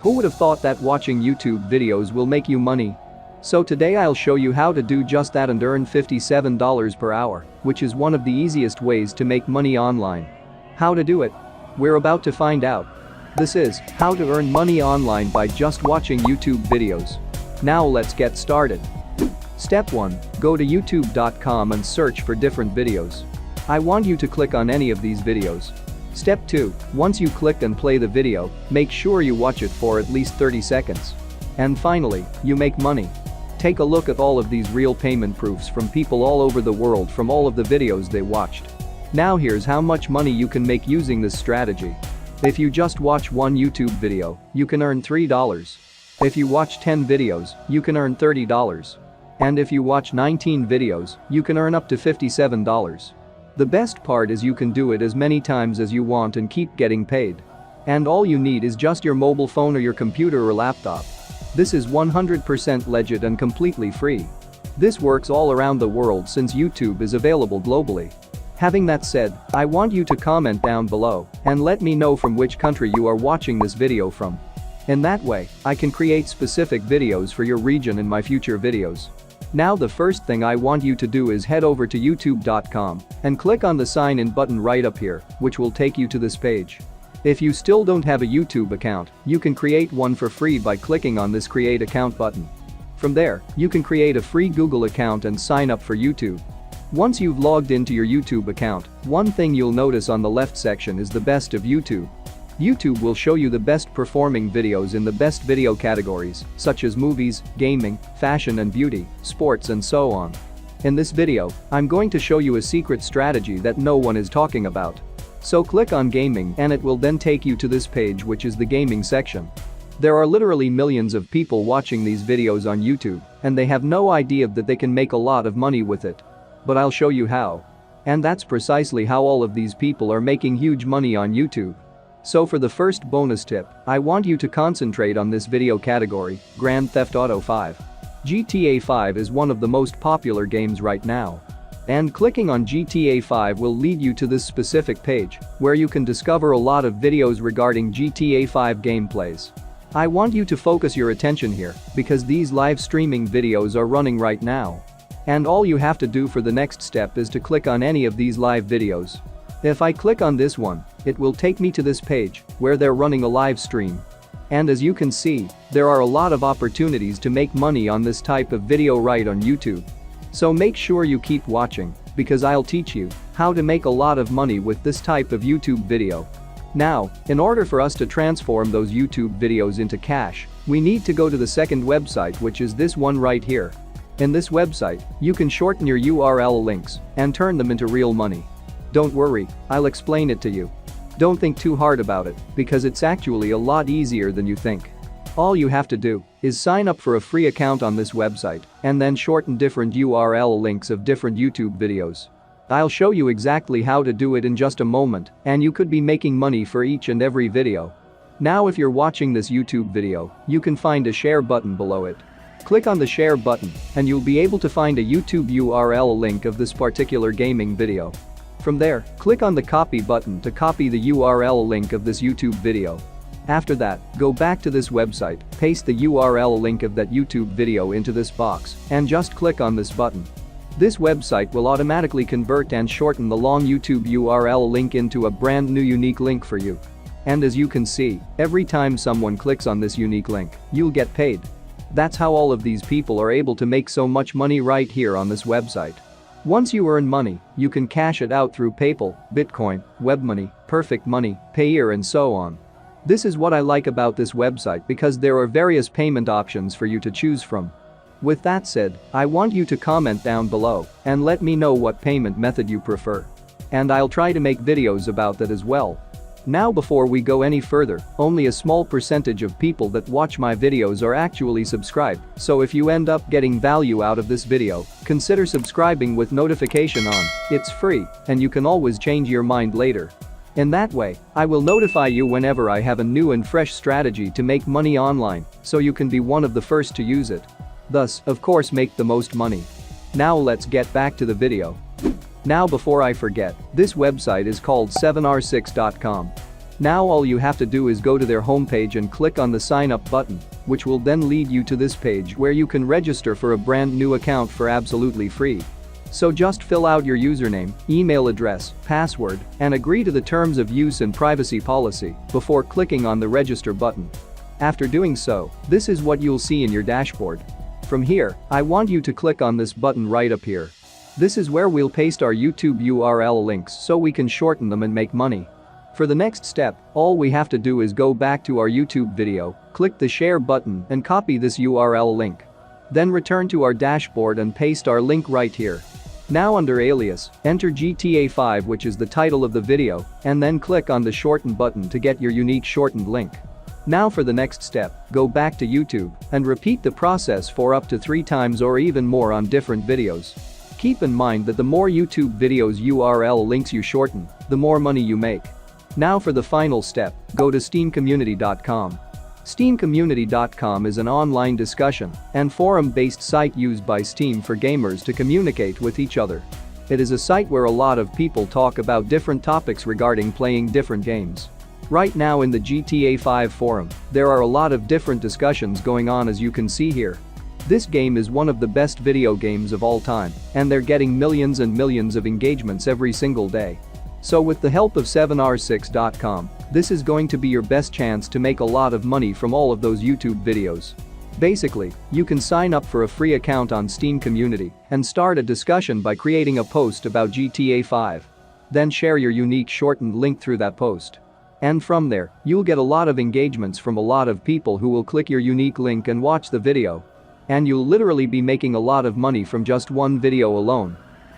Who would have thought that watching YouTube videos will make you money? So today I'll show you how to do just that and earn $57 per hour, which is one of the easiest ways to make money online. How to do it? We're about to find out. This is how to earn money online by just watching YouTube videos. Now let's get started. Step 1. Go to youtube.com and search for different videos. I want you to click on any of these videos. Step 2. Once you click and play the video, make sure you watch it for at least 30 seconds. And finally, you make money. Take a look at all of these real payment proofs from people all over the world from all of the videos they watched. Now here's how much money you can make using this strategy. If you just watch one YouTube video, you can earn $3. If you watch 10 videos, you can earn $30. And if you watch 19 videos, you can earn up to $57. The best part is you can do it as many times as you want and keep getting paid. And all you need is just your mobile phone or your computer or laptop. This is 100% legit and completely free. This works all around the world since YouTube is available globally. Having that said, I want you to comment down below and let me know from which country you are watching this video from. In that way, I can create specific videos for your region in my future videos. Now the first thing I want you to do is head over to youtube.com and click on the sign in button right up here, which will take you to this page. If you still don't have a YouTube account, you can create one for free by clicking on this create account button. From there, you can create a free Google account and sign up for YouTube. Once you've logged into your YouTube account, one thing you'll notice on the left section is the best of YouTube. YouTube will show you the best performing videos in the best video categories, such as movies, gaming, fashion and beauty, sports and so on. In this video, I'm going to show you a secret strategy that no one is talking about. So click on gaming and it will then take you to this page, which is the gaming section. There are literally millions of people watching these videos on YouTube, and they have no idea that they can make a lot of money with it. But I'll show you how. And that's precisely how all of these people are making huge money on YouTube. So for the first bonus tip, I want you to concentrate on this video category, Grand Theft Auto 5. GTA 5 is one of the most popular games right now. And clicking on GTA 5 will lead you to this specific page, where you can discover a lot of videos regarding GTA 5 gameplays. I want you to focus your attention here, because these live streaming videos are running right now. And all you have to do for the next step is to click on any of these live videos. If I click on this one, it will take me to this page, where they're running a live stream. And as you can see, there are a lot of opportunities to make money on this type of video right on YouTube. So make sure you keep watching, because I'll teach you how to make a lot of money with this type of YouTube video. Now, in order for us to transform those YouTube videos into cash, we need to go to the second website, which is this one right here. In this website, you can shorten your URL links and turn them into real money. Don't worry, I'll explain it to you. Don't think too hard about it, because it's actually a lot easier than you think. All you have to do is sign up for a free account on this website and then shorten different URL links of different YouTube videos. I'll show you exactly how to do it in just a moment, and you could be making money for each and every video. Now if you're watching this YouTube video, you can find a share button below it. Click on the share button and you'll be able to find a YouTube URL link of this particular gaming video. From there, click on the copy button to copy the URL link of this YouTube video. After that, go back to this website, paste the URL link of that YouTube video into this box, and just click on this button. This website will automatically convert and shorten the long YouTube URL link into a brand new unique link for you. And as you can see, every time someone clicks on this unique link, you'll get paid. That's how all of these people are able to make so much money right here on this website. Once you earn money, you can cash it out through PayPal, Bitcoin, WebMoney, Perfect Money, Payeer and so on. This is what I like about this website, because there are various payment options for you to choose from. With that said, I want you to comment down below and let me know what payment method you prefer. And I'll try to make videos about that as well. Now before we go any further, only a small percentage of people that watch my videos are actually subscribed, so if you end up getting value out of this video, consider subscribing with notification on. It's free, and you can always change your mind later. In that way, I will notify you whenever I have a new and fresh strategy to make money online, so you can be one of the first to use it. Thus, of course, make the most money. Now let's get back to the video. Now before I forget, this website is called 7r6.com. Now all you have to do is go to their homepage and click on the sign up button, which will then lead you to this page where you can register for a brand new account for absolutely free. So just fill out your username, email address, password, and agree to the terms of use and privacy policy before clicking on the register button. After doing so, this is what you'll see in your dashboard. From here, I want you to click on this button right up here. This is where we'll paste our YouTube URL links so we can shorten them and make money. For the next step, all we have to do is go back to our YouTube video, click the share button and copy this URL link. Then return to our dashboard and paste our link right here. Now under alias, enter GTA 5, which is the title of the video, and then click on the shorten button to get your unique shortened link. Now for the next step, go back to YouTube and repeat the process for up to 3 times or even more on different videos. Keep in mind that the more YouTube videos URL links you shorten, the more money you make. Now for the final step, go to steamcommunity.com. Steamcommunity.com is an online discussion and forum-based site used by Steam for gamers to communicate with each other. It is a site where a lot of people talk about different topics regarding playing different games. Right now in the GTA 5 forum, there are a lot of different discussions going on, as you can see here. This game is one of the best video games of all time, and they're getting millions and millions of engagements every single day. So with the help of 7r6.com, this is going to be your best chance to make a lot of money from all of those YouTube videos. Basically, you can sign up for a free account on Steam Community and start a discussion by creating a post about GTA 5. Then share your unique shortened link through that post. And from there, you'll get a lot of engagements from a lot of people who will click your unique link and watch the video. And you'll literally be making a lot of money from just one video alone.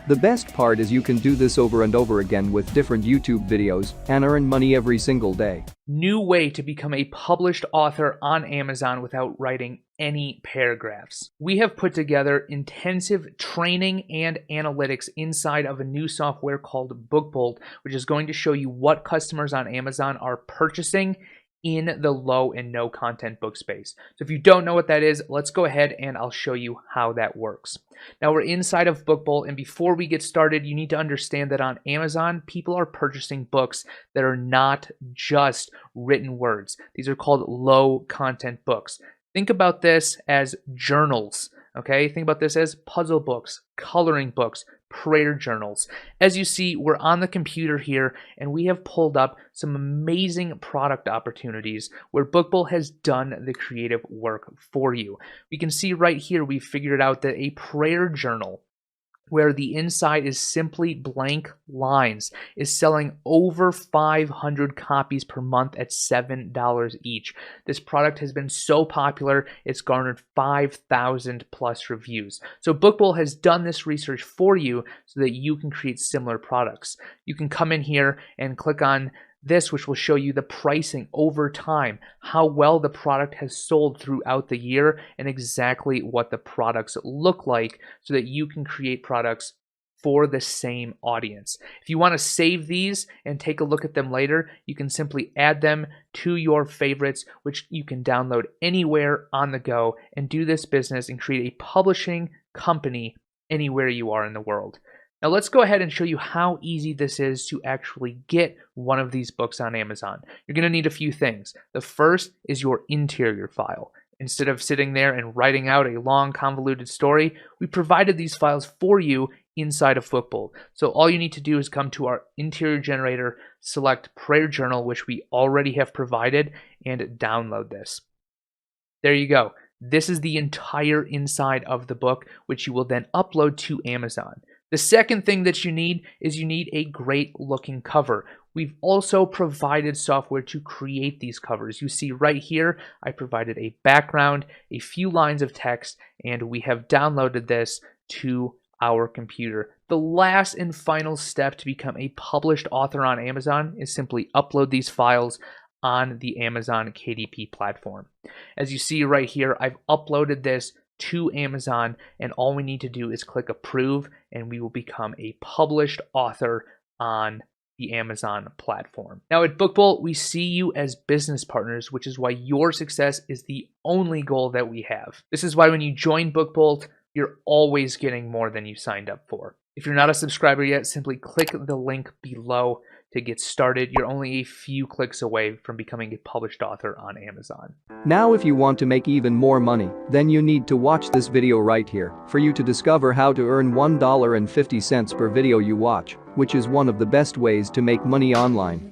The best part is you can do this over and over again with different YouTube videos and earn money every single day. New way to become a published author on Amazon without writing any paragraphs. We have put together intensive training and analytics inside of a new software called BookBolt, which is going to show you what customers on Amazon are purchasing in the low and no content book space. So if you don't know what that is, let's go ahead and I'll show you how that works. Now we're inside of BookBolt, and before we get started, you need to understand that on Amazon, people are purchasing books that are not just written words. These are called low content books. Think about this as journals, okay? Think about this as puzzle books, coloring books, prayer journals. As you see, we're on the computer here and we have pulled up some amazing product opportunities where BookBolt has done the creative work for you. We can see right here, we've figured out that a prayer journal where the inside is simply blank lines is selling over 500 copies per month at $7 each. This product has been so popular, it's garnered 5,000 plus reviews. So BookBolt has done this research for you so that you can create similar products. You can come in here and click on this, which will show you the pricing over time, how well the product has sold throughout the year, and exactly what the products look like so that you can create products for the same audience. If you want to save these and take a look at them later, you can simply add them to your favorites, which you can download anywhere on the go and do this business and create a publishing company anywhere you are in the world. Now let's go ahead and show you how easy this is to actually get one of these books on Amazon. You're going to need a few things. The first is your interior file. Instead of sitting there and writing out a long convoluted story, we provided these files for you inside of BookBolt. So all you need to do is come to our interior generator, select Prayer Journal, which we already have provided, and download this. There you go. This is the entire inside of the book, which you will then upload to Amazon. The second thing that you need is you need a great looking cover. We've also provided software to create these covers. You see right here, I provided a background, a few lines of text, and we have downloaded this to our computer. The last and final step to become a published author on Amazon is simply upload these files on the Amazon KDP platform. As you see right here, I've uploaded this to Amazon, and all we need to do is click approve and we will become a published author on the Amazon platform. Now at BookBolt, we see you as business partners, which is why your success is the only goal that we have. This is why when you join BookBolt, you're always getting more than you signed up for. If you're not a subscriber yet, simply click the link below to get started. You're only a few clicks away from becoming a published author on Amazon. Now if you want to make even more money, then you need to watch this video right here for you to discover how to earn $1.50 per video you watch, which is one of the best ways to make money online.